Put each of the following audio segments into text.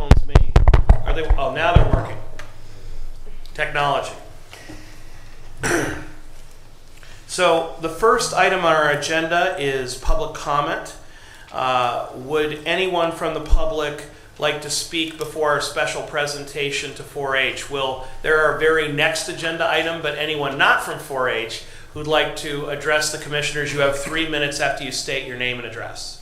microphones me? Are they? Oh, now they're working. Technology. So the first item on our agenda is public comment. Would anyone from the public like to speak before our special presentation to 4-H? They're our very next agenda item, but anyone not from 4-H who'd like to address the commissioners, you have 3 minutes after you state your name and address.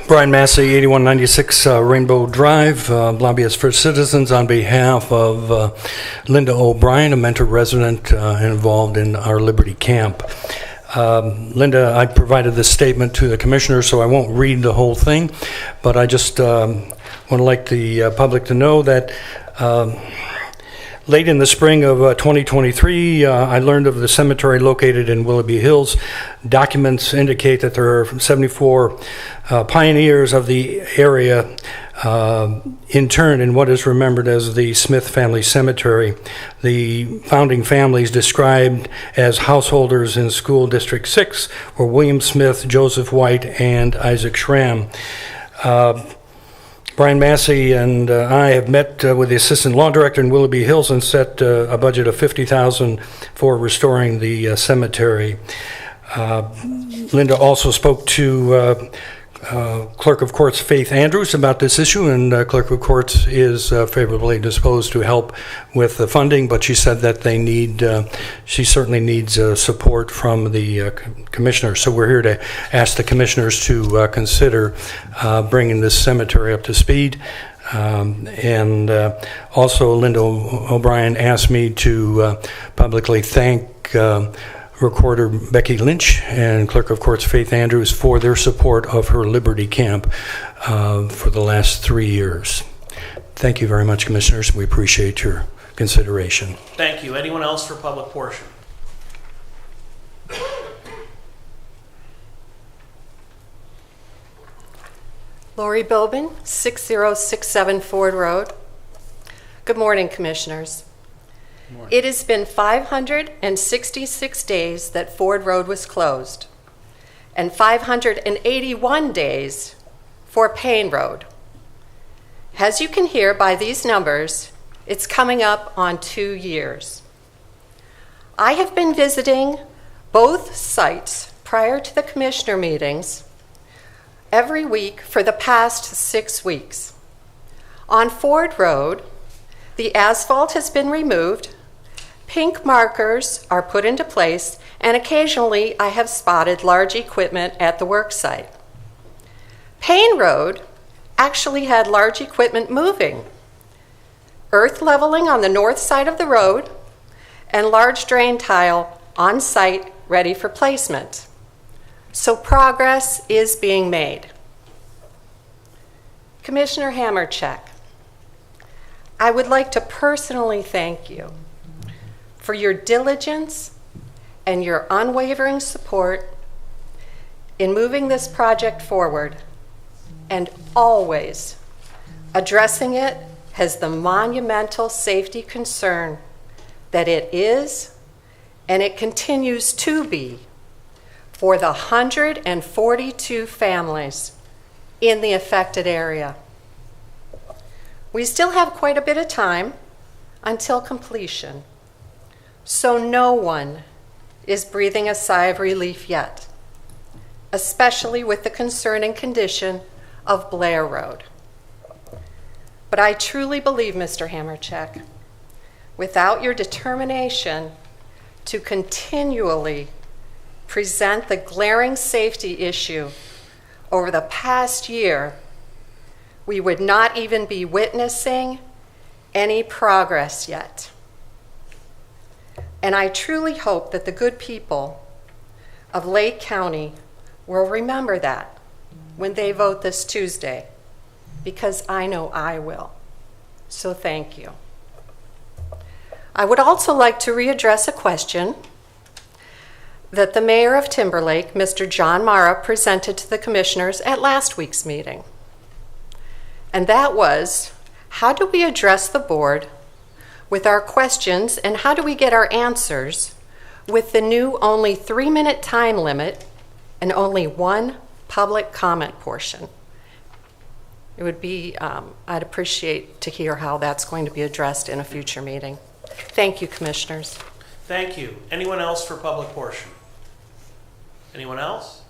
Brian Massey, 8196 Rainbow Drive, lobbyist for citizens on behalf of Linda O'Brien, a mentor resident involved in our Liberty Camp. Linda, I provided this statement to the commissioner, so I won't read the whole thing, but I just want to like the public to know that late in the spring of 2023, I learned of the cemetery located in Willoughby Hills. Documents indicate that there are 74 pioneers of the area interned in what is remembered as the Smith Family Cemetery. The founding families described as householders in School District 6 were William Smith, Joseph White, and Isaac Schramm. Brian Massey and I have met with the assistant law director in Willoughby Hills and set a budget of $50,000 for restoring the cemetery. Linda also spoke to Clerk of Courts Faith Andrews about this issue, and Clerk of Courts is favorably disposed to help with the funding, but she said that she certainly needs support from the commissioners. So we're here to ask the commissioners to consider bringing this cemetery up to speed. And also Linda O'Brien asked me to publicly thank Recorder Becky Lynch and Clerk of Courts Faith Andrews for their support of her Liberty Camp for the last 3 years. Thank you very much, Commissioners. We appreciate your consideration. Thank you. Anyone else for public portion? Lori Bilbin, 6067 Ford Road. Good morning, Commissioners. It has been 566 days that Ford Road was closed, and 581 days for Payne Road. As you can hear by these numbers, it's coming up on 2 years. I have been visiting both sites prior to the commissioner meetings every week for the past 6 weeks. On Ford Road, the asphalt has been removed, pink markers are put into place, and occasionally I have spotted large equipment at the work site. Payne Road actually had large equipment moving, earth leveling on the north side of the road, and large drain tile on site ready for placement. So progress is being made. Commissioner Hamercheck, I would like to personally thank you for your diligence and your unwavering support in moving this project forward and always addressing it as the monumental safety concern that it is and it continues to be for the 142 families in the affected area. We still have quite a bit of time until completion, so no one is breathing a sigh of relief yet, especially with the concerning condition of Blair Road. But I truly believe, Mr. Hamercheck, without your determination to continually present the glaring safety issue over the past year, we would not even be witnessing any progress yet. And I truly hope that the good people of Lake County will remember that when they vote this Tuesday, because I know I will. So thank you. I would also like to readdress a question that the mayor of Timberlake, Mr. John Mara, presented to the commissioners at last week's meeting. And that was, how do we address the board with our questions and how do we get our answers with the new only 3-minute time limit and only one public comment portion. It would be, I'd appreciate to hear how that's going to be addressed in a future meeting. Thank you, Commissioners. Thank you. Anyone else for public portion? Anyone else?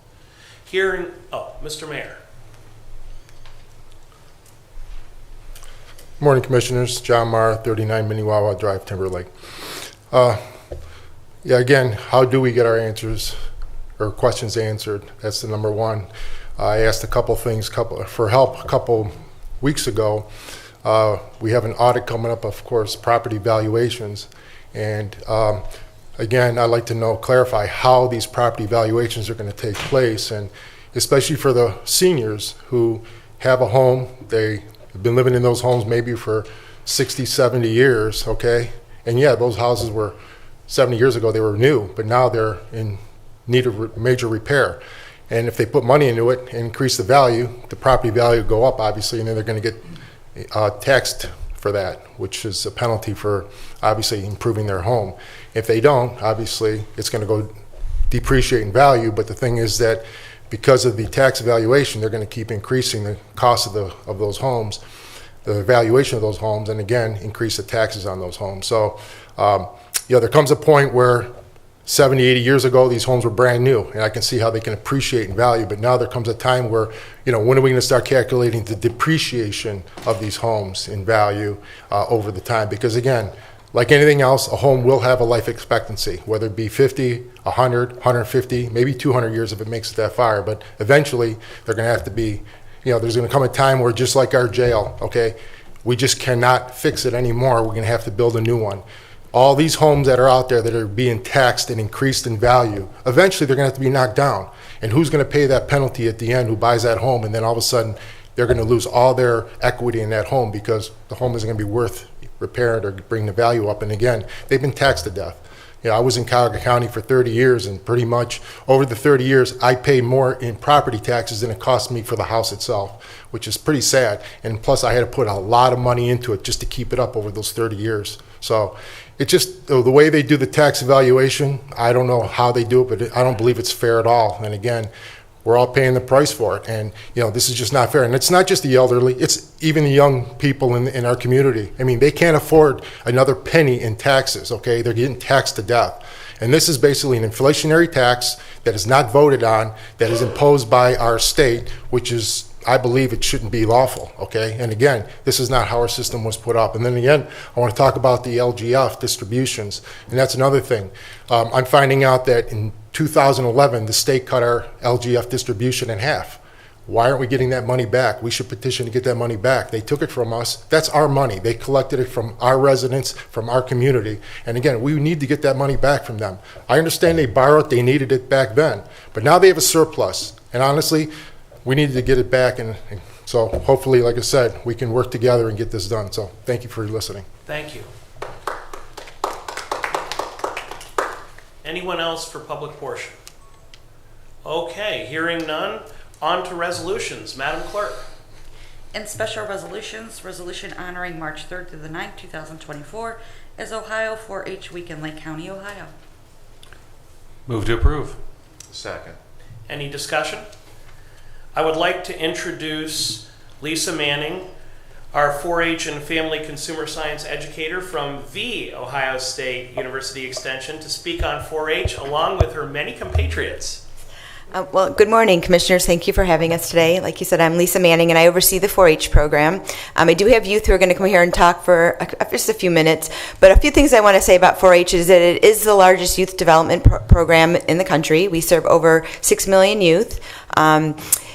Hearing, Mr. Mayor. Morning, Commissioners. John Marr, 39 Minnewawa Drive, Timberlake. Yeah, again, how do we get our answers or questions answered? That's the number one. I asked a couple things for help a couple weeks ago. We have an audit coming up, of course, property valuations. And again, I'd like to clarify how these property valuations are going to take place, and especially for the seniors who have a home. They've been living in those homes maybe for 60, 70 years, okay? And yeah, those houses were 70 years ago, they were new, but now they're in need of major repair. And if they put money into it and increase the value, the property value will go up, obviously, and then they're going to get taxed for that, which is a penalty for obviously improving their home. If they don't, obviously, it's going to go depreciate in value, but the thing is that because of the tax valuation, they're going to keep increasing the cost of those homes, the valuation of those homes, and again, increase the taxes on those homes. So, there comes a point where 70, 80 years ago, these homes were brand new, and I can see how they can appreciate in value, but now there comes a time where, when are we going to start calculating the depreciation of these homes in value over the time? Because again, like anything else, a home will have a life expectancy, whether it be 50, 100, 150, maybe 200 years if it makes it that far, but eventually they're going to have to be, there's going to come a time where just like our jail, okay, we just cannot fix it anymore. We're going to have to build a new one. All these homes that are out there that are being taxed and increased in value, eventually they're going to have to be knocked down. And who's going to pay that penalty at the end, who buys that home, and then all of a sudden they're going to lose all their equity in that home because the home isn't going to be worth repairing or bring the value up. And again, they've been taxed to death. I was in Cuyahoga County for 30 years, and pretty much over the 30 years, I paid more in property taxes than it cost me for the house itself, which is pretty sad. And plus, I had to put a lot of money into it just to keep it up over those 30 years. So it's just the way they do the tax evaluation, I don't know how they do it, but I don't believe it's fair at all. And again, we're all paying the price for it. And, this is just not fair. And it's not just the elderly, it's even the young people in our community. I mean, they can't afford another penny in taxes, okay? They're getting taxed to death. And this is basically an inflationary tax that is not voted on, that is imposed by our state, which is, I believe it shouldn't be lawful, okay? And again, this is not how our system was put up. And then again, I want to talk about the LGF distributions. And that's another thing. I'm finding out that in 2011, the state cut our LGF distribution in half. Why aren't we getting that money back? We should petition to get that money back. They took it from us. That's our money. They collected it from our residents, from our community. And again, we need to get that money back from them. I understand they borrowed, they needed it back then, but now they have a surplus. And honestly, we needed to get it back. And so hopefully, like I said, we can work together and get this done. So thank you for listening. Thank you. Anyone else for public portion? Okay, hearing none, on to resolutions. Madam Clerk. In special resolutions, resolution honoring March 3rd through the 9th, 2024 is Ohio 4-H Week in Lake County, Ohio. Move to approve. Second. Any discussion? I would like to introduce Lisa Manning, our 4-H and Family Consumer Science educator from the Ohio State University Extension, to speak on 4-H along with her many compatriots. Well, good morning, Commissioners. Thank you for having us today. Like you said, I'm Lisa Manning, and I oversee the 4-H program. I do have youth who are going to come here and talk for just a few minutes, but a few things I want to say about 4-H is that it is the largest youth development program in the country. We serve over 6 million youth.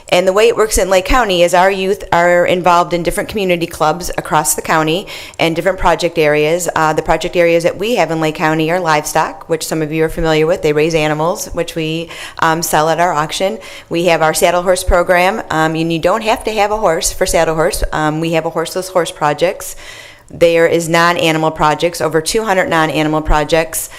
And the way it works in Lake County is our youth are involved in different community clubs across the county and different project areas. The project areas that we have in Lake County are livestock, which some of you are familiar with. They raise animals, which we sell at our auction. We have our saddle horse program, and you don't have to have a horse for saddle horse. We have a horseless horse projects. There is non-animal projects, over 200 non-animal projects.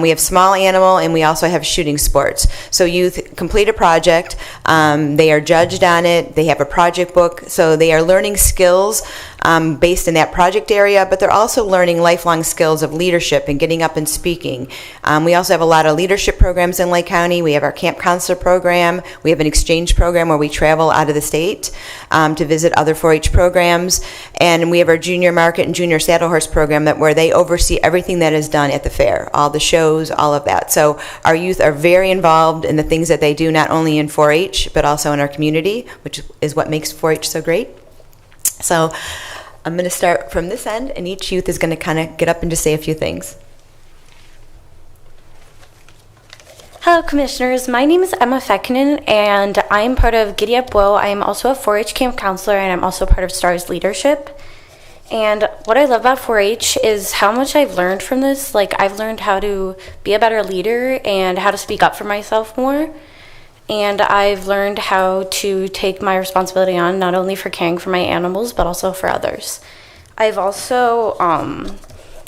We have small animal, and we also have shooting sports. So youth complete a project, they are judged on it, they have a project book, so they are learning skills based in that project area, but they're also learning lifelong skills of leadership and getting up and speaking. We also have a lot of leadership programs in Lake County. We have our Camp Counselor program. We have an exchange program where we travel out of the state to visit other 4-H programs. And we have our Junior Market and Junior Saddle Horse program where they oversee everything that is done at the fair, all the shows, all of that. So our youth are very involved in the things that they do, not only in 4-H, but also in our community, which is what makes 4-H so great. So I'm going to start from this end, and each youth is going to kind of get up and just say a few things. Hello, Commissioners. My name is Emma Fekinen, and I'm part of Giddy Up Whoa. I am also a 4-H camp counselor, and I'm also part of STARS Leadership. And what I love about 4-H is how much I've learned from this. Like, I've learned how to be a better leader and how to speak up for myself more. And I've learned how to take my responsibility on, not only for caring for my animals, but also for others. I've also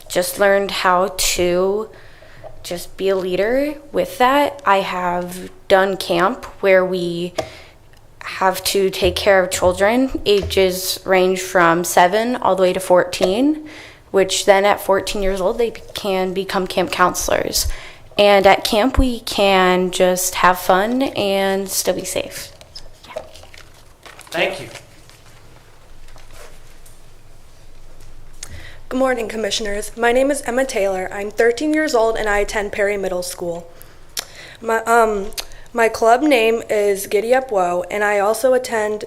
just learned how to just be a leader with that. I have done camp where we have to take care of children. Ages range from 7 all the way to 14, which then at 14 years old, they can become camp counselors. And at camp, we can just have fun and still be safe. Yeah. Thank you. Good morning, Commissioners. My name is Emma Taylor. I'm 13 years old and I attend Perry Middle School. My club name is Giddy Up Whoa, and I also attend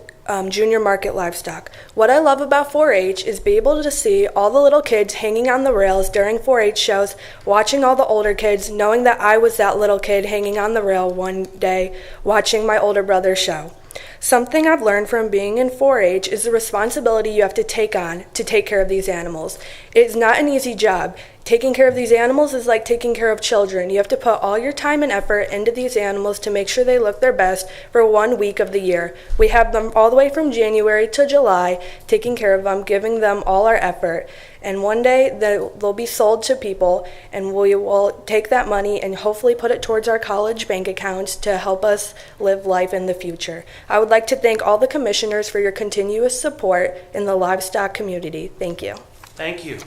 Junior Market Livestock. What I love about 4-H is be able to see all the little kids hanging on the rails during 4-H shows, watching all the older kids, knowing that I was that little kid hanging on the rail one day, watching my older brother's show. Something I've learned from being in 4-H is the responsibility you have to take on to take care of these animals. It is not an easy job. Taking care of these animals is like taking care of children. You have to put all your time and effort into these animals to make sure they look their best for 1 week of the year. We have them all the way from January to July, taking care of them, giving them all our effort. And one day they'll be sold to people, and we will take that money and hopefully put it towards our college bank accounts to help us live life in the future. I would like to thank all the commissioners for your continuous support in the livestock community. Thank you. Thank you.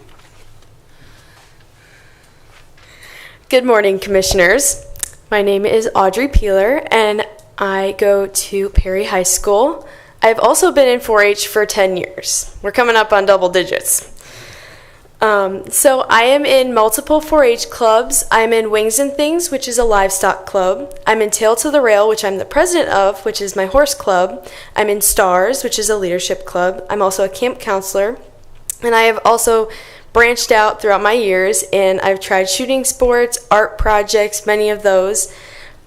Good morning, Commissioners. My name is Audrey Peeler, and I go to Perry High School. I've also been in 4-H for 10 years. We're coming up on double digits. So I am in multiple 4-H clubs. I'm in Wings and Things, which is a livestock club. I'm in Tail to the Rail, which I'm the president of, which is my horse club. I'm in STARS, which is a leadership club. I'm also a camp counselor. And I have also branched out throughout my years, and I've tried shooting sports, art projects, many of those.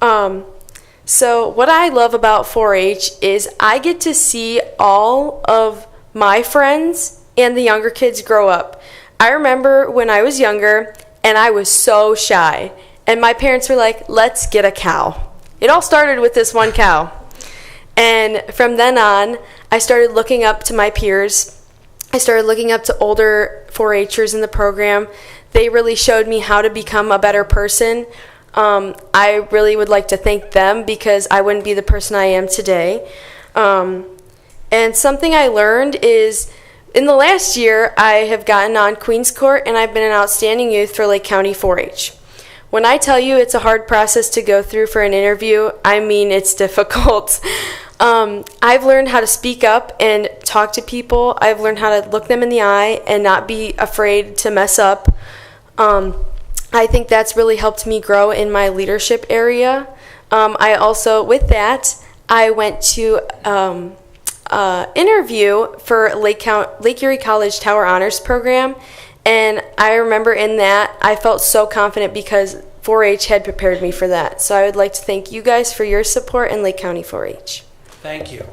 So what I love about 4-H is I get to see all of my friends and the younger kids grow up. I remember when I was younger and I was so shy, and my parents were like, let's get a cow. It all started with this one cow. And from then on, I started looking up to my peers. I started looking up to older 4-Hers in the program. They really showed me how to become a better person. I really would like to thank them because I wouldn't be the person I am today. And something I learned is in the last year, I have gotten on Queens Court, and I've been an outstanding youth for Lake County 4-H. When I tell you it's a hard process to go through for an interview, I mean it's difficult. I've learned how to speak up and talk to people. I've learned how to look them in the eye and not be afraid to mess up. I think that's really helped me grow in my leadership area. I also, with that, I went to interview for Lake Erie College Tower Honors Program, and I remember in that I felt so confident because 4-H had prepared me for that. So I would like to thank you guys for your support in Lake County 4-H. Thank you.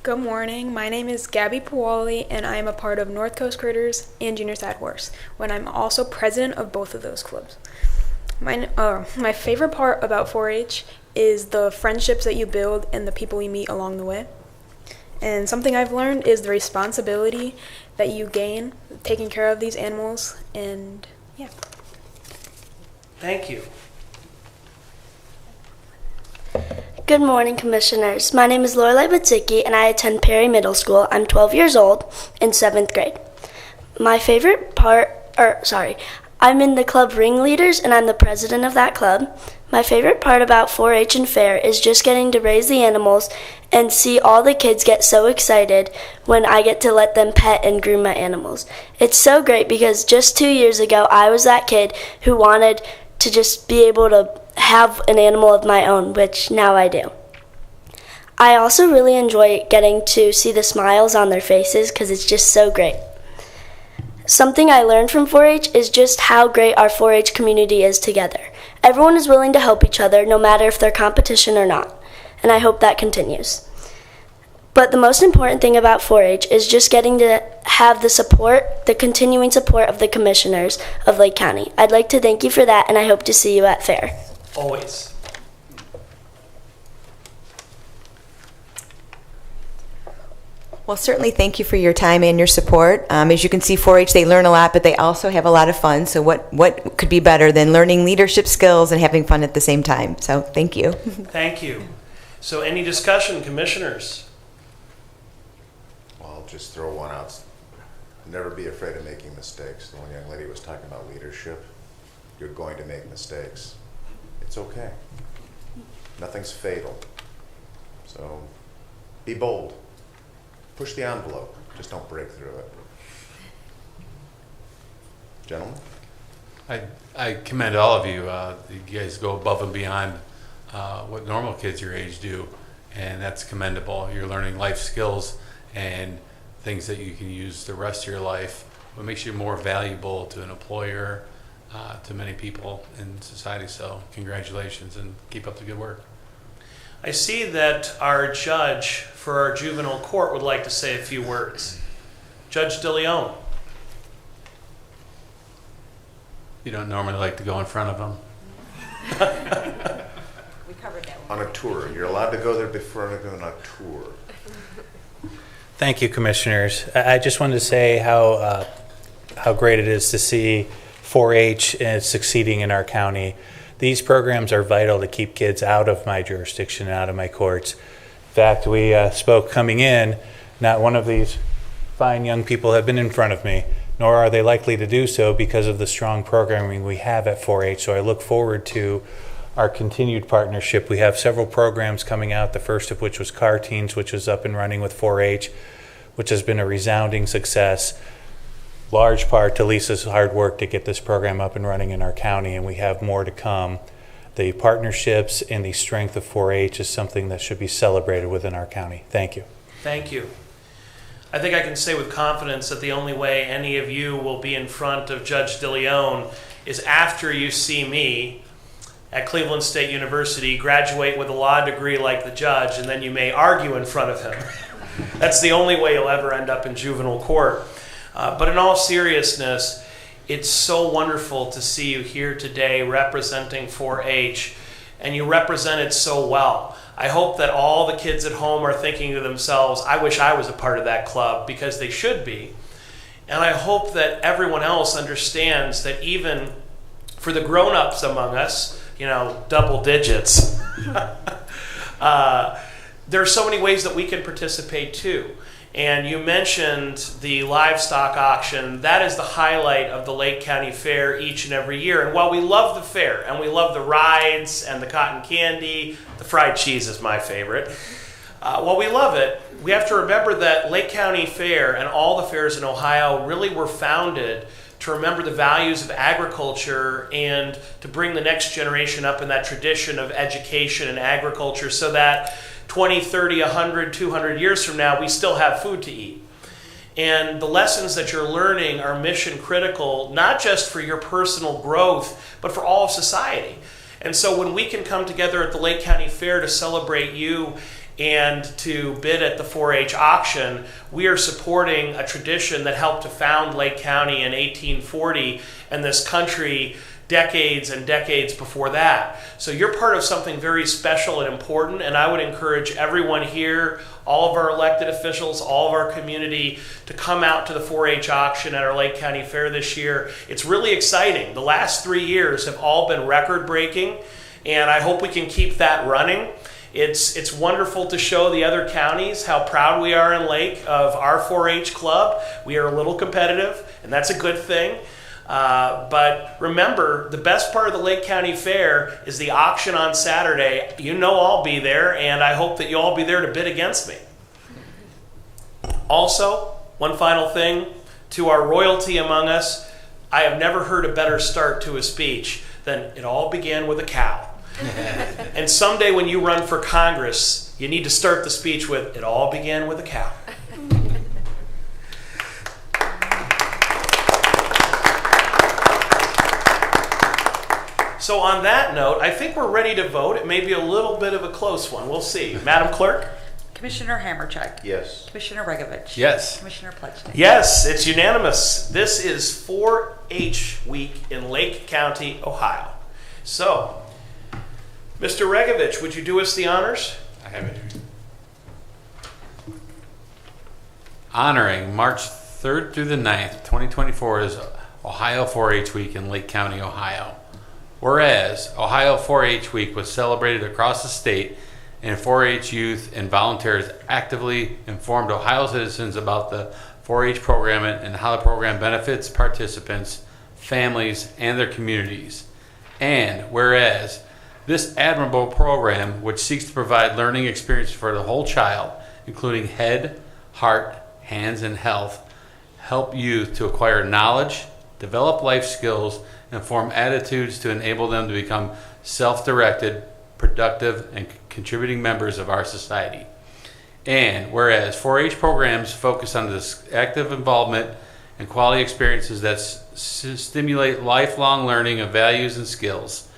Good morning. My name is Gabby Puoli, and I am a part of North Coast Critters and Junior Sad Horse, when I'm also president of both of those clubs. My favorite part about 4-H is the friendships that you build and the people you meet along the way. And something I've learned is the responsibility that you gain taking care of these animals, and yeah. Thank you. Good morning, Commissioners. My name is Lorelai Butzicki, and I attend Perry Middle School. I'm 12 years old in 7th grade. My favorite I'm in the club Ringleaders, and I'm the president of that club. My favorite part about 4-H and Fair is just getting to raise the animals and see all the kids get so excited when I get to let them pet and groom my animals. It's so great because just 2 years ago, I was that kid who wanted to just be able to have an animal of my own, which now I do. I also really enjoy getting to see the smiles on their faces because it's just so great. Something I learned from 4-H is just how great our 4-H community is together. Everyone is willing to help each other, no matter if they're competition or not, and I hope that continues. But the most important thing about 4-H is just getting to have the continuing support of the commissioners of Lake County. I'd like to thank you for that, and I hope to see you at Fair. Always. Well, certainly thank you for your time and your support. As you can see, 4-H, they learn a lot, but they also have a lot of fun. So what could be better than learning leadership skills and having fun at the same time? So thank you. Thank you. So any discussion, commissioners? Well, I'll just throw one out. Never be afraid of making mistakes. The one young lady was talking about leadership. You're going to make mistakes. It's okay. Nothing's fatal. So be bold. Push the envelope. Just don't break through it. Gentlemen? I commend all of you. You guys go above and beyond what normal kids your age do, and that's commendable. You're learning life skills and things that you can use the rest of your life. What makes you more valuable to an employer, to many people in society. So congratulations and keep up the good work. I see that our judge for our juvenile court would like to say a few words. Judge DeLeon. You don't normally like to go in front of them. We covered that one. On a tour. You're allowed to go there before I go on a tour. Thank you, Commissioners. I just wanted to say how great it is to see 4-H succeeding in our county. These programs are vital to keep kids out of my jurisdiction and out of my courts. In fact, we spoke coming in, not one of these fine young people have been in front of me, nor are they likely to do so because of the strong programming we have at 4-H. So I look forward to our continued partnership. We have several programs coming out, the first of which was Car Teens, which is up and running with 4-H, which has been a resounding success. Large part to Lisa's hard work to get this program up and running in our county, and we have more to come. The partnerships and the strength of 4-H is something that should be celebrated within our county. Thank you. Thank you. I think I can say with confidence that the only way any of you will be in front of Judge DeLeon is after you see me at Cleveland State University, graduate with a law degree like the judge, and then you may argue in front of him. That's the only way you'll ever end up in juvenile court. But in all seriousness, it's so wonderful to see you here today representing 4-H, and you represent it so well. I hope that all the kids at home are thinking to themselves, I wish I was a part of that club, because they should be. And I hope that everyone else understands that even for the grown-ups among us, double digits, there are so many ways that we can participate too. And you mentioned the livestock auction. That is the highlight of the Lake County Fair each and every year. And while we love the fair, and we love the rides and the cotton candy, the fried cheese is my favorite. While we love it, we have to remember that Lake County Fair and all the fairs in Ohio really were founded to remember the values of agriculture and to bring the next generation up in that tradition of education and agriculture so that 20, 30, 100, 200 years from now, we still have food to eat. And the lessons that you're learning are mission critical, not just for your personal growth, but for all of society. And so when we can come together at the Lake County Fair to celebrate you and to bid at the 4-H auction, we are supporting a tradition that helped to found Lake County in 1840 and this country decades and decades before that. So you're part of something very special and important, and I would encourage everyone here, all of our elected officials, all of our community, to come out to the 4-H auction at our Lake County Fair this year. It's really exciting. The last 3 years have all been record-breaking, and I hope we can keep that running. It's wonderful to show the other counties how proud we are in Lake of our 4-H club. We are a little competitive, and that's a good thing. But remember, the best part of the Lake County Fair is the auction on Saturday. You know I'll be there, and I hope that you'll all be there to bid against me. Also, one final thing, to our royalty among us, I have never heard a better start to a speech than "it all began with a cow." And someday when you run for Congress, you need to start the speech with "it all began with a cow." So on that note, I think we're ready to vote. It may be a little bit of a close one. We'll see. Madam Clerk? Commissioner Hammercheck. Yes. Commissioner Regovich. Yes. Commissioner Pledgnick. Yes, it's unanimous. This is 4-H week in Lake County, Ohio. So, Mr. Regovich, would you do us the honors? I have it. Honoring March 3rd through the 9th, 2024 is Ohio 4-H Week in Lake County, Ohio. Whereas Ohio 4-H Week was celebrated across the state, and 4-H youth and volunteers actively informed Ohio citizens about the 4-H program and how the program benefits participants, families, and their communities. And whereas this admirable program, which seeks to provide learning experiences for the whole child, including head, heart, hands, and health, help youth to acquire knowledge, develop life skills, and form attitudes to enable them to become self-directed, productive, and contributing members of our society. And whereas 4-H programs focus on this active involvement and quality experiences that stimulate lifelong learning of values and skills,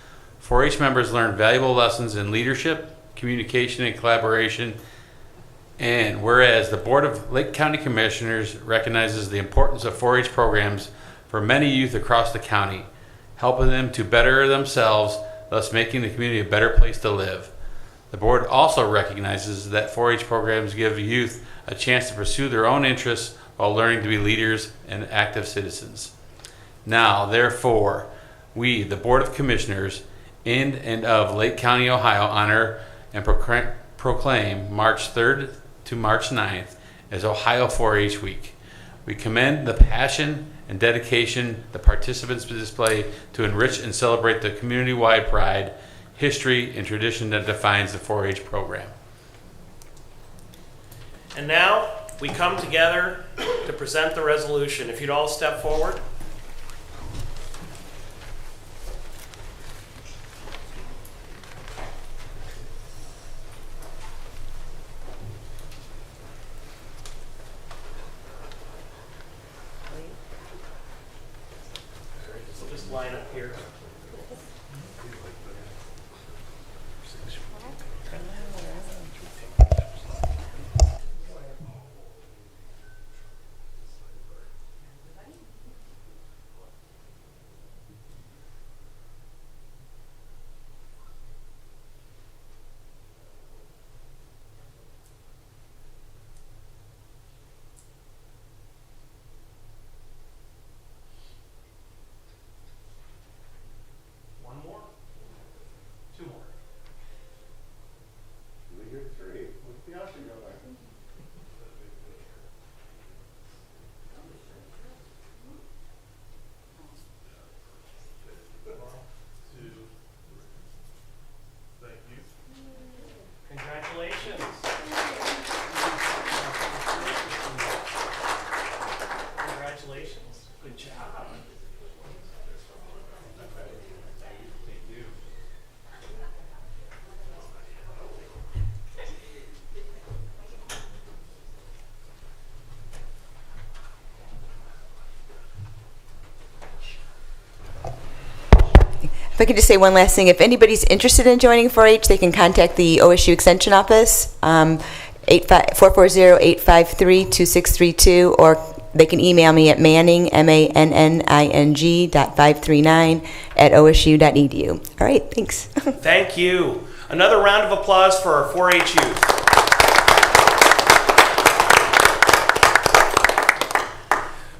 4-H members learn valuable lessons in leadership, communication, and collaboration. And whereas the Board of Lake County Commissioners recognizes the importance of 4-H programs for many youth across the county, helping them to better themselves, thus making the community a better place to live. The board also recognizes that 4-H programs give youth a chance to pursue their own interests while learning to be leaders and active citizens. Now, therefore, we, the Board of Commissioners in and of Lake County, Ohio, honor and proclaim March 3rd to March 9th as Ohio 4-H Week. We commend the passion and dedication the participants display to enrich and celebrate the community-wide pride, history, and tradition that defines the 4-H program. And now we come together to present the resolution. If you'd all step forward. We'll just line up here. One more? Two more. We hear three. What's the option go like? Congratulations. Congratulations. Good job. If I could just say one last thing, if anybody's interested in joining 4-H, they can contact the OSU Extension Office, 440-853-2632, or they can email me at manning, manning, .539@osu.edu. All right, thanks. Thank you. Another round of applause for our 4-H youth.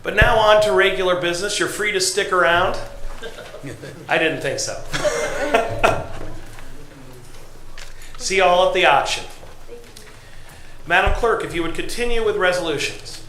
But now on to regular business. You're free to stick around. I didn't think so. See you all at the auction. Madam Clerk, if you would continue with resolutions.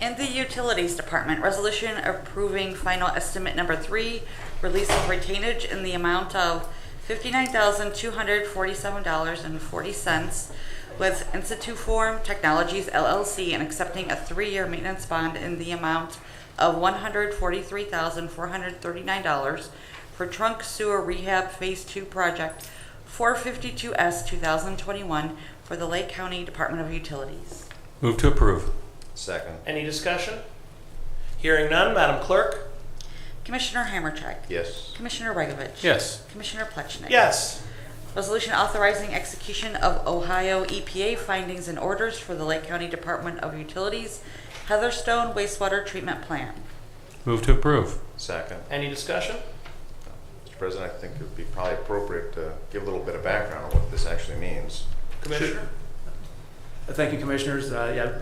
In the Utilities Department, resolution approving final estimate number 3, release of retainage in the amount of $59,247.40 with Instituform Technologies LLC and accepting a 3-year maintenance bond in the amount of $143,439 for trunk sewer rehab phase 2 project 452S 2021 for the Lake County Department of Utilities. Move to approve. Second. Any discussion? Hearing none, Madam Clerk? Commissioner Hammercheck. Yes. Commissioner Regovich. Yes. Commissioner Plechnik. Yes. Resolution authorizing execution of Ohio EPA findings and orders for the Lake County Department of Utilities Heatherstone Wastewater Treatment Plant. Move to approve. Second. Any discussion? Mr. President, I think it would be probably appropriate to give a little bit of background on what this actually means. Commissioner? Thank you, Commissioners.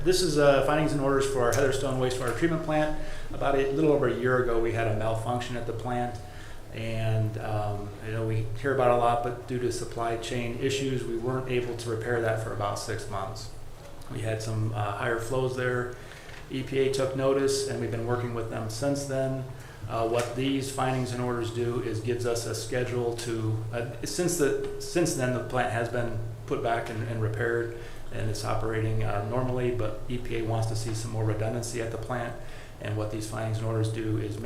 This is findings and orders for our Heatherstone Wastewater Treatment Plant. About a little over a year ago, we had a malfunction at the plant, and we hear about it a lot, but due to supply chain issues, we weren't able to repair that for about 6 months. We had some higher flows there. EPA took notice, and we've been working with them since then. What these findings and orders do is gives us a schedule to, since then the plant has been put back and repaired, and it's operating normally, but EPA wants to see some more redundancy at the plant. And what these findings and orders do is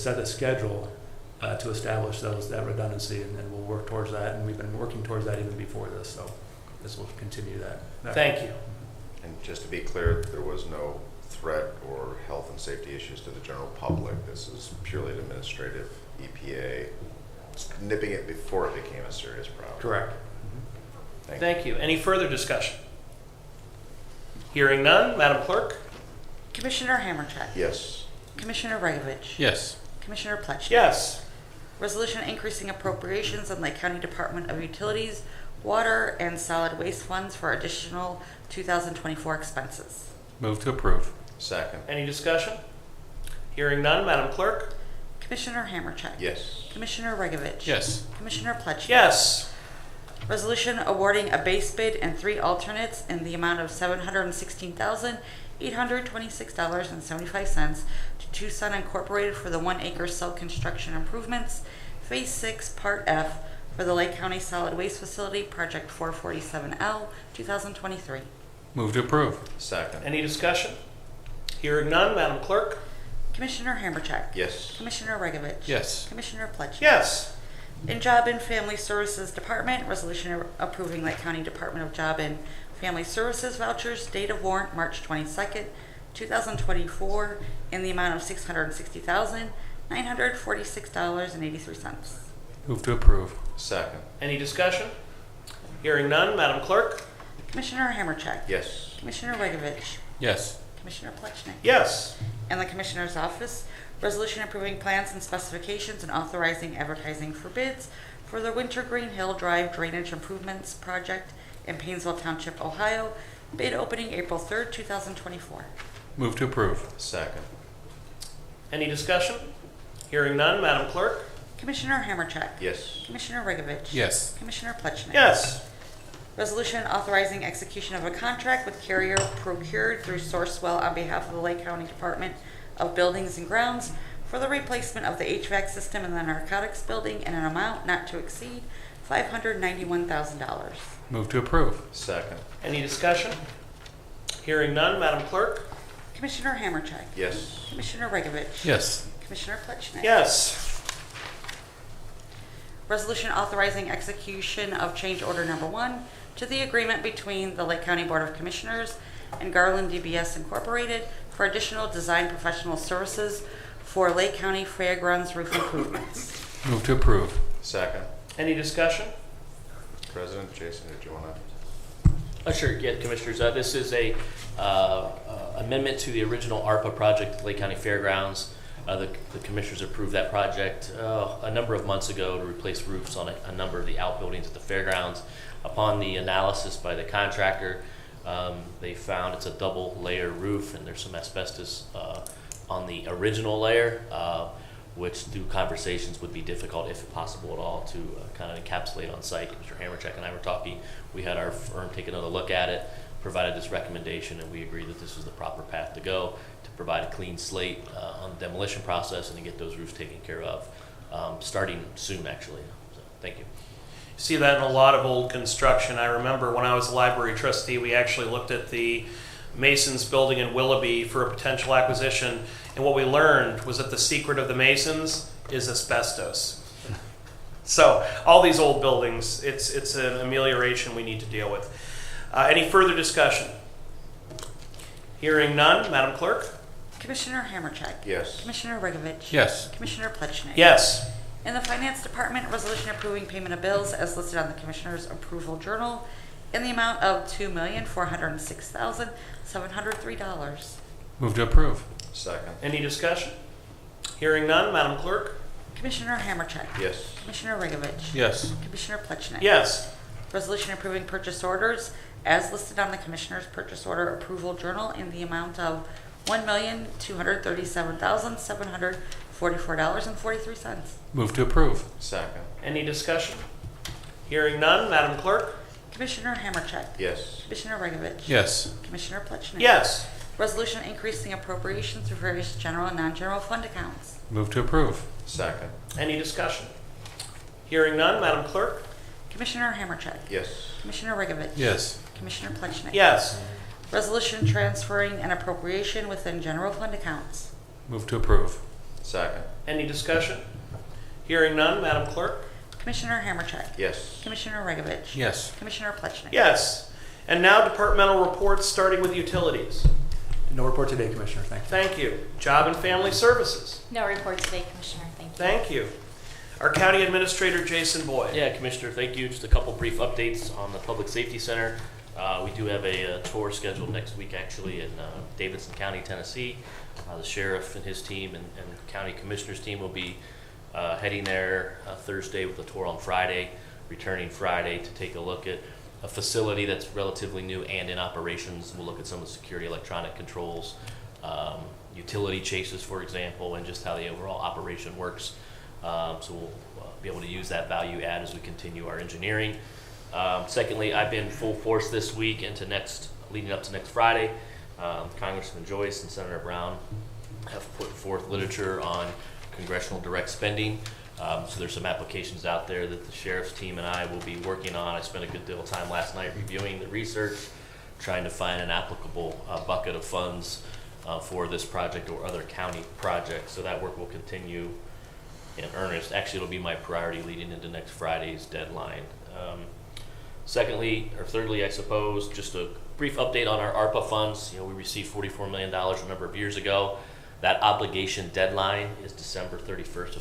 set a schedule to establish that redundancy, and then we'll work towards that. And we've been working towards that even before this, so this will continue that. Thank you. And just to be clear, there was no threat or health and safety issues to the general public. This is purely an administrative EPA nipping it before it became a serious problem. Correct. Thank you. Any further discussion? Hearing none, Madam Clerk? Commissioner Hammercheck. Yes. Commissioner Regovich. Yes. Commissioner Plechnik. Yes. Resolution increasing appropriations in Lake County Department of Utilities, water, and solid waste funds for additional 2024 expenses. Move to approve. Second. Any discussion? Hearing none, Madam Clerk? Commissioner Hammercheck. Yes. Commissioner Regovich. Yes. Commissioner Plechnik. Yes. Resolution awarding a base bid and 3 alternates in the amount of $716,826.75 to Tucson Incorporated for the 1-acre cell construction improvements, Phase 6, Part F, for the Lake County Solid Waste Facility, Project 447L, 2023. Move to approve. Second. Any discussion? Hearing none, Madam Clerk? Commissioner Hammercheck. Yes. Commissioner Regovich. Yes. Commissioner Plechnik. Yes. In Job and Family Services Department, resolution approving Lake County Department of Job and Family Services vouchers, date of warrant March 22nd, 2024, in the amount of $660,946.83. Move to approve. Second. Any discussion? Hearing none, Madam Clerk? Commissioner Hammercheck. Yes. Commissioner Regovich. Yes. Commissioner Plechnik. Yes. And the Commissioner's Office, resolution approving plans and specifications and authorizing advertising for bids for the Wintergreen Hill Drive Drainage Improvements Project in Painesville Township, Ohio. Bid opening April 3rd, 2024. Move to approve. Second. Any discussion? Hearing none, Madam Clerk? Commissioner Hammercheck. Yes. Commissioner Regovich. Yes. Commissioner Plechnik. Yes. Resolution authorizing execution of a contract with Carrier Procured through Sourcewell on behalf of the Lake County Department of Buildings and Grounds for the replacement of the HVAC system in the narcotics building in an amount not to exceed $591,000. Move to approve. Second. Any discussion? Hearing none, Madam Clerk? Commissioner Hammercheck. Yes. Commissioner Regovich. Yes. Commissioner Plechnik. Yes. Resolution authorizing execution of change order number 1 to the agreement between the Lake County Board of Commissioners and Garland DBS Incorporated for additional design professional services for Lake County Fairgrounds roof improvements. Move to approve. Second. Any discussion? President, Jason, did you want to? Sure, yeah, Commissioners. This is a amendment to the original ARPA project at Lake County Fairgrounds. The Commissioners approved that project a number of months ago to replace roofs on a number of the outbuildings at the fairgrounds. Upon the analysis by the contractor, they found it's a double layer roof and there's some asbestos on the original layer. which through conversations would be difficult, if possible at all, to kind of encapsulate on site. Mr. Hammercheck and I were talking. We had our firm take another look at it, provided this recommendation, and we agreed that this was the proper path to go to provide a clean slate on the demolition process and to get those roofs taken care of, starting soon, actually. So, thank you. See that in a lot of old construction. I remember when I was a library trustee, we actually looked at the Masons building in Willoughby for a potential acquisition, and what we learned was that the secret of the Masons is asbestos. So all these old buildings, it's an amelioration we need to deal with. Any further discussion? Hearing none, Madam Clerk? Commissioner Hammercheck. Yes. Commissioner Regovich. Yes. Commissioner Plechnik. Yes. In the Finance Department, resolution approving payment of bills as listed on the Commissioner's Approval Journal in the amount of $2,406,703. Move to approve. Second. Any discussion? Hearing none, Madam Clerk? Commissioner Hammercheck. Yes. Commissioner Regovich. Yes. Commissioner Plechnik. Yes. Resolution approving purchase orders as listed on the Commissioner's Purchase Order Approval Journal in the amount of $1,237,744.43. Move to approve. Second. Any discussion? Hearing none, Madam Clerk? Commissioner Hammercheck. Yes. Commissioner Regovich. Yes. Commissioner Plechnik. Yes. Resolution increasing appropriations for various general and non-general fund accounts. Move to approve. Second. Any discussion? Hearing none, Madam Clerk? Commissioner Hammercheck. Yes. Commissioner Regovich. Yes. Commissioner Plechnik. Yes. Resolution transferring an appropriation within general fund accounts. Move to approve. Second. Any discussion? Hearing none, Madam Clerk? Commissioner Hammercheck. Yes. Commissioner Regovich. Yes. Commissioner Plechnik. Yes. And now departmental reports, starting with utilities. No report today, Commissioner. Thank you. Thank you. Job and Family Services. No report today, Commissioner. Thank you. Thank you. Our County Administrator, Jason Boyd. Yeah, Commissioner, thank you. Just a couple brief updates on the Public Safety Center. We do have a tour scheduled next week, actually, in Davidson County, Tennessee. The sheriff and his team and county commissioner's team will be heading there Thursday with a tour on Friday, returning Friday to take a look at a facility that's relatively new and in operations. We'll look at some of the security electronic controls, utility chases, for example, and just how the overall operation works. So we'll be able to use that value add as we continue our engineering. Secondly, I've been full force this week into leading up to next Friday. Congressman Joyce and Senator Brown have put forth literature on congressional direct spending. So there's some applications out there that the sheriff's team and I will be working on. I spent a good deal of time last night reviewing the research, trying to find an applicable bucket of funds for this project or other county projects. So that work will continue in earnest. Actually, it'll be my priority leading into next Friday's deadline. Thirdly, I suppose, just a brief update on our ARPA funds. We received $44 million a number of years ago. That obligation deadline is December 31st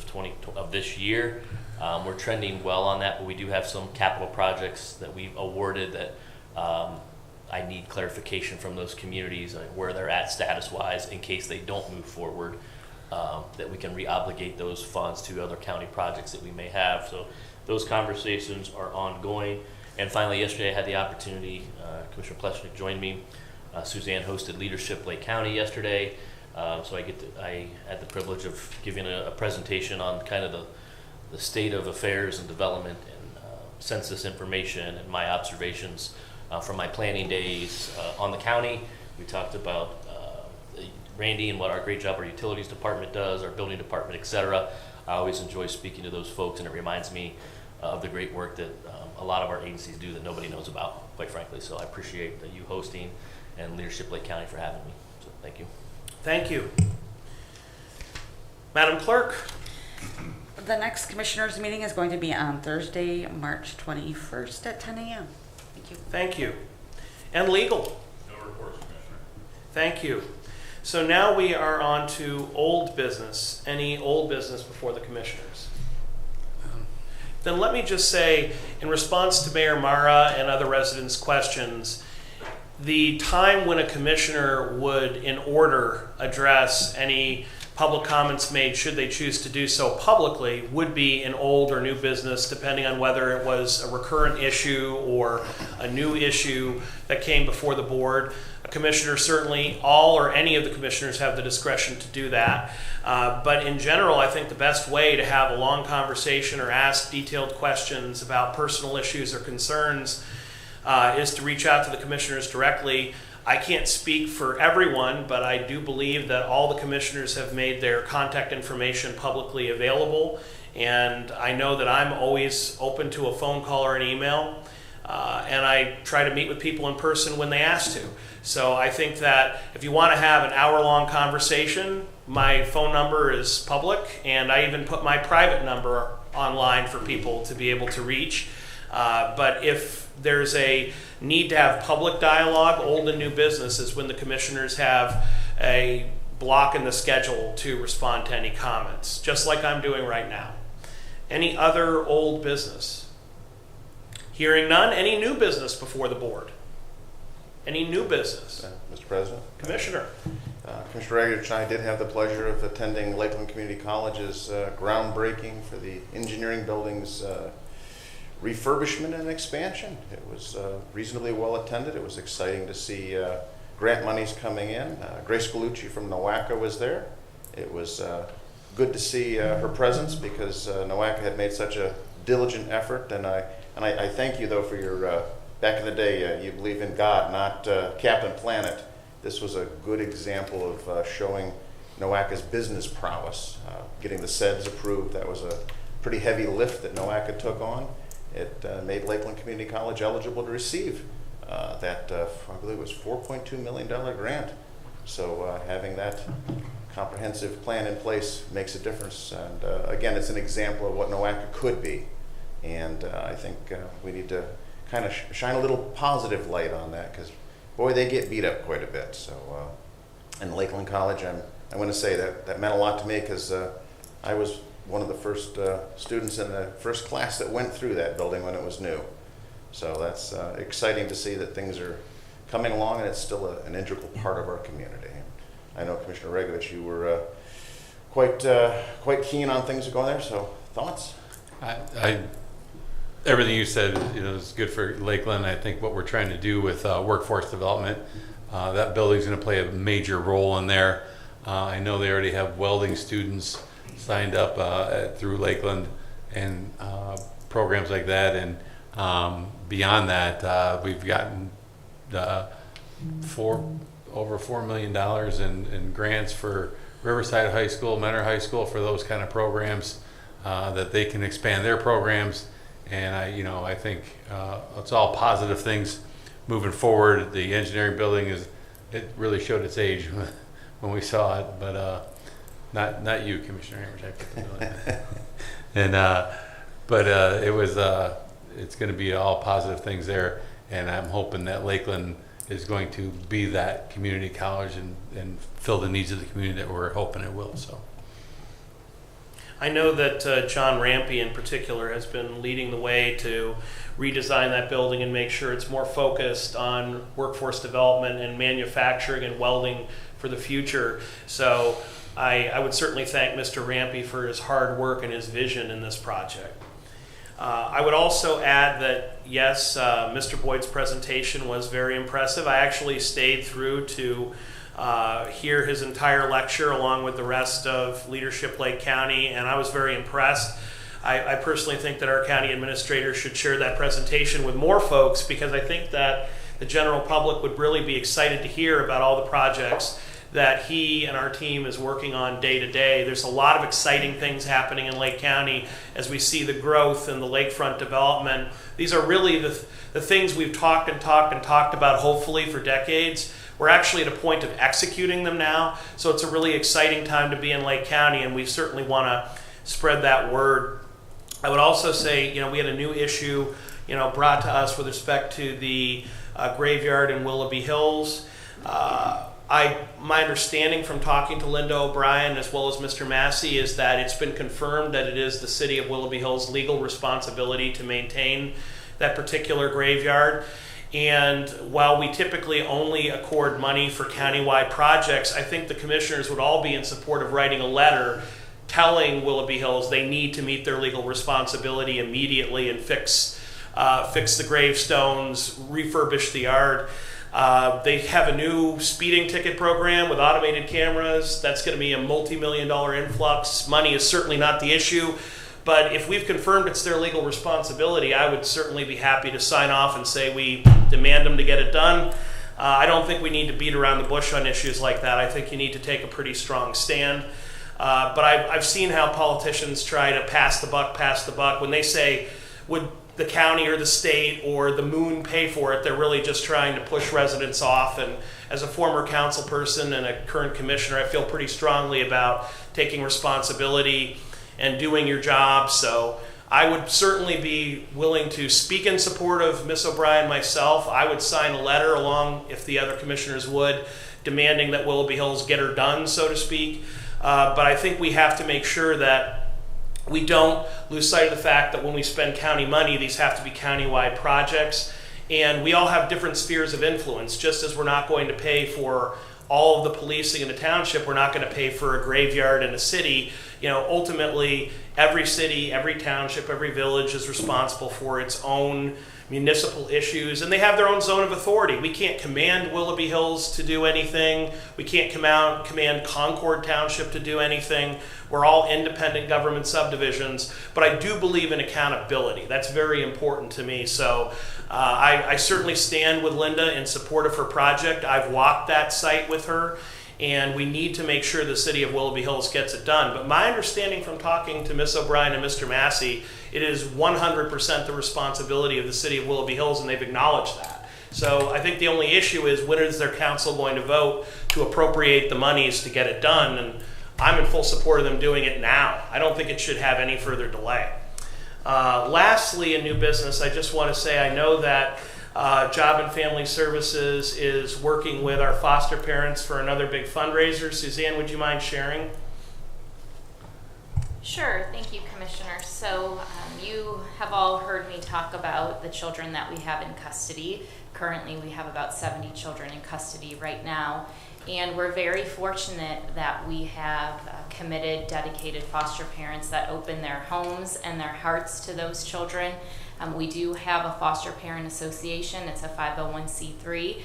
of this year. We're trending well on that, but we do have some capital projects that we've awarded that I need clarification from those communities where they're at status-wise in case they don't move forward, that we can re-obligate those funds to other county projects that we may have. So those conversations are ongoing. And finally, yesterday I had the opportunity, Commissioner Plechnik joined me. Suzanne hosted Leadership Lake County yesterday. So I had the privilege of giving a presentation on kind of the state of affairs and development and census information and my observations from my planning days on the county. We talked about Randy and what our great job our utilities department does, our building department, et cetera. I always enjoy speaking to those folks, and it reminds me of the great work that a lot of our agencies do that nobody knows about, quite frankly. So I appreciate you hosting and Leadership Lake County for having me. So thank you. Thank you. Madam Clerk? The next commissioners meeting is going to be on Thursday, March 21st at 10 a.m. Thank you. Thank you. And legal? No reports, Commissioner. Thank you. So now we are on to old business. Any old business before the commissioners? Then let me just say, in response to Mayor Mara and other residents' questions, the time when a commissioner would, in order, address any public comments made, should they choose to do so publicly, would be in old or new business, depending on whether it was a recurrent issue or a new issue that came before the board. A Commissioners certainly, all or any of the commissioners have the discretion to do that. But in general, I think the best way to have a long conversation or ask detailed questions about personal issues or concerns is to reach out to the commissioners directly. I can't speak for everyone, but I do believe that all the commissioners have made their contact information publicly available. And I know that I'm always open to a phone call or an email. And I try to meet with people in person when they ask to. So I think that if you want to have an hour-long conversation, my phone number is public, and I even put my private number online for people to be able to reach. But if there's a need to have public dialogue, old and new business is when the commissioners have a block in the schedule to respond to any comments, just like I'm doing right now. Any other old business? Hearing none, any new business before the board? Any new business? Mr. President? Commissioner. Commissioner Regovich and I did have the pleasure of attending Lakeland Community College's groundbreaking for the engineering building's refurbishment and expansion. It was reasonably well attended. It was exciting to see grant monies coming in. Grace Galucci from NOACA was there. It was good to see her presence because NOACA had made such a diligent effort, and I thank you though for your back in the day you believe in God, not Captain Planet. This was a good example of showing NOACA's business prowess. Getting the SEDS approved, that was a pretty heavy lift that NOACA took on. It made Lakeland Community College eligible to receive that, I believe it was $4.2 million grant. So having that comprehensive plan in place makes a difference. And again, it's an example of what NOACA could be. And I think we need to kind of shine a little positive light on that because, boy, they get beat up quite a bit. So in Lakeland College, I'm going to say that meant a lot to me because I was one of the first students in the first class that went through that building when it was new. So that's exciting to see that things are coming along and it's still an integral part of our community. I know Commissioner Regovich, you were quite keen on things going there, so thoughts? Everything you said, is good for Lakeland. I think what we're trying to do with workforce development, that building's going to play a major role in there. I know they already have welding students signed up through Lakeland and programs like that. And beyond that, we've gotten over $4 million in grants for Riverside High School, Mentor High School for those kind of programs that they can expand their programs. And I think it's all positive things moving forward. The engineering building it really showed its age when we saw it, but not you, Commissioner Hammercheck. And it was it's going to be all positive things there, and I'm hoping that Lakeland is going to be that community college and fill the needs of the community that we're hoping it will. So. I know that John Rampy in particular has been leading the way to redesign that building and make sure it's more focused on workforce development and manufacturing and welding for the future. So I would certainly thank Mr. Rampy for his hard work and his vision in this project. I would also add that, yes, Mr. Boyd's presentation was very impressive. I actually stayed through to hear his entire lecture along with the rest of Leadership Lake County, and I was very impressed. I personally think that our county administrator should share that presentation with more folks because I think that the general public would really be excited to hear about all the projects that he and our team is working on day to day. There's a lot of exciting things happening in Lake County as we see the growth and the lakefront development. These are really the things we've talked about hopefully for decades. We're actually at a point of executing them now, so it's a really exciting time to be in Lake County, and we certainly want to spread that word. I would also say, we had a new issue, brought to us with respect to the graveyard in Willoughby Hills. My understanding from talking to Linda O'Brien as well as Mr. Massey is that it's been confirmed that it is the city of Willoughby Hills' legal responsibility to maintain that particular graveyard. And while we typically only accord money for countywide projects, I think the commissioners would all be in support of writing a letter telling Willoughby Hills they need to meet their legal responsibility immediately and fix the gravestones, refurbish the yard. They have a new speeding ticket program with automated cameras. That's going to be a multi-million-dollar influx. Money is certainly not the issue, but if we've confirmed it's their legal responsibility, I would certainly be happy to sign off and say we demand them to get it done. I don't think we need to beat around the bush on issues like that. I think you need to take a pretty strong stand. But I've seen how politicians try to pass the buck. When they say, would the county or the state or the moon pay for it, they're really just trying to push residents off. And as a former council person and a current commissioner, I feel pretty strongly about taking responsibility and doing your job. So I would certainly be willing to speak in support of Ms. O'Brien myself. I would sign a letter along, if the other commissioners would, demanding that Willoughby Hills get her done, so to speak. But I think we have to make sure that we don't lose sight of the fact that when we spend county money, these have to be county-wide projects. And we all have different spheres of influence. Just as we're not going to pay for all of the policing in the township, we're not going to pay for a graveyard in a city. You know, ultimately, every city, every township, every village is responsible for its own municipal issues, and they have their own zone of authority. We can't command Willoughby Hills to do anything. We can't command Concord Township to do anything. We're all independent government subdivisions, but I do believe in accountability. That's very important to me. So I certainly stand with Linda in support of her project. I've walked that site with her, and we need to make sure the city of Willoughby Hills gets it done. But my understanding from talking to Ms. O'Brien and Mr. Massey, it is 100% the responsibility of the city of Willoughby Hills, and they've acknowledged that. So I think the only issue is, when is their council going to vote to appropriate the monies to get it done? And I'm in full support of them doing it now. I don't think it should have any further delay. Lastly, in new business, I just want to say I know that Job and Family Services is working with our foster parents for another big fundraiser. Suzanne, would you mind sharing? Sure, thank you, Commissioner. So you have all heard me talk about the children that we have in custody. Currently, we have about 70 children in custody right now, and we're very fortunate that we have committed, dedicated foster parents that open their homes and their hearts to those children. We do have a foster parent association. It's a 501c3.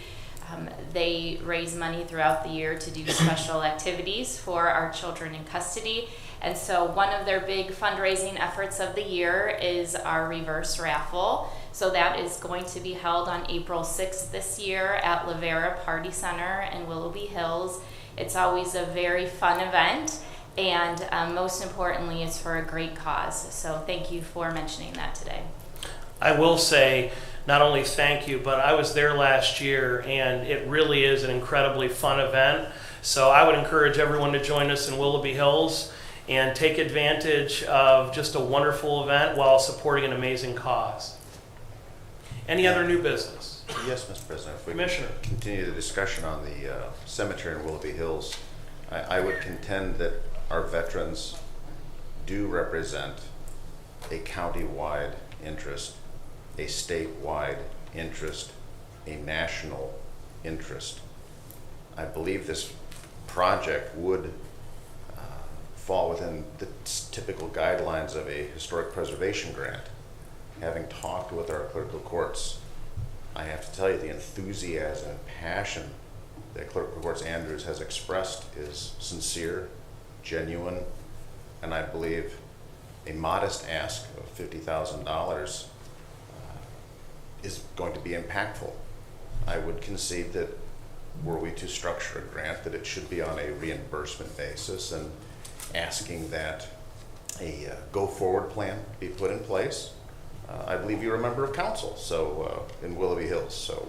They raise money throughout the year to do special activities for our children in custody. And so one of their big fundraising efforts of the year is our reverse raffle. So that is going to be held on April 6th this year at Lavera Party Center in Willoughby Hills. It's always a very fun event, and most importantly, it's for a great cause. So thank you for mentioning that today. I will say, not only thank you, but I was there last year, and it really is an incredibly fun event. So I would encourage everyone to join us in Willoughby Hills and take advantage of just a wonderful event while supporting an amazing cause. Any other new business? Yes, Mr. President. If we Commissioner. continue the discussion on the cemetery in Willoughby Hills, I would contend that our veterans do represent a county-wide interest, a statewide interest, a national interest. I believe this project would fall within the typical guidelines of a historic preservation grant. Having talked with our clerical courts, I have to tell you the enthusiasm and passion that Clerical Courts Andrews has expressed is sincere, genuine, and I believe a modest ask of $50,000 is going to be impactful. I would concede that were we to structure a grant, that it should be on a reimbursement basis, and asking that a go-forward plan be put in place. I believe you're a member of council, so in Willoughby Hills. So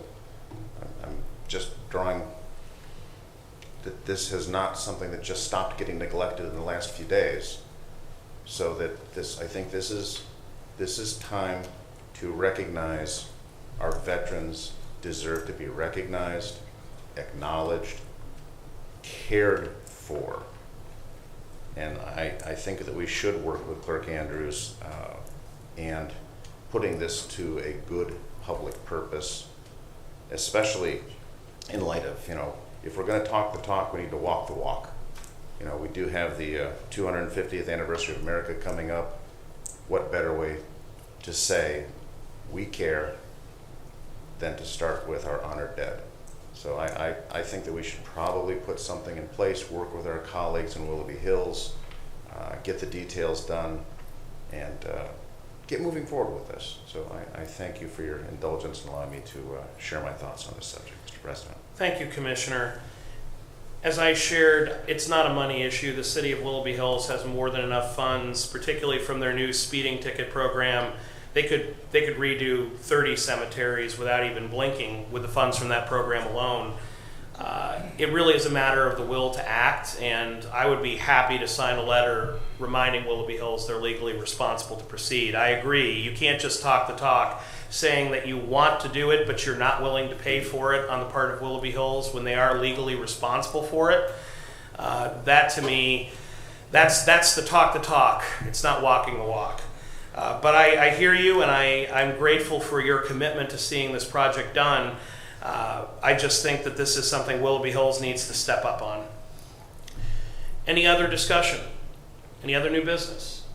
I'm just drawing that this is not something that just stopped getting neglected in the last few days. So that this, I think this is time to recognize our veterans deserve to be recognized, acknowledged, cared for. And I think that we should work with Clerk Andrews and putting this to a good public purpose, especially in light of, if we're going to talk the talk, we need to walk the walk. We do have the 250th anniversary of America coming up. What better way to say we care than to start with our honored dead? So I think that we should probably put something in place, work with our colleagues in Willoughby Hills, get the details done, and get moving forward with this. So I thank you for your indulgence and allowing me to share my thoughts on this subject, Mr. President. Thank you, Commissioner. As I shared, it's not a money issue. The city of Willoughby Hills has more than enough funds, particularly from their new speeding ticket program. They could redo 30 cemeteries without even blinking with the funds from that program alone. It really is a matter of the will to act, and I would be happy to sign a letter reminding Willoughby Hills they're legally responsible to proceed. I agree. You can't just talk the talk, saying that you want to do it, but you're not willing to pay for it on the part of Willoughby Hills when they are legally responsible for it. That to me, that's the talk. It's not walking the walk. But I hear you, and I'm grateful for your commitment to seeing this project done. I just think that this is something Willoughby Hills needs to step up on. Any other discussion? Any other new business?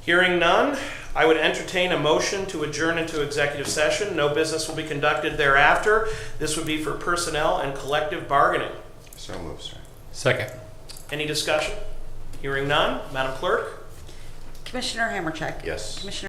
Hearing none, I would entertain a motion to adjourn into executive session. No business will be conducted thereafter. This would be for personnel and collective bargaining. So moved, sir. Second. Any discussion? Hearing none, Madam Clerk? Commissioner Hammercheck. Yes. Commissioner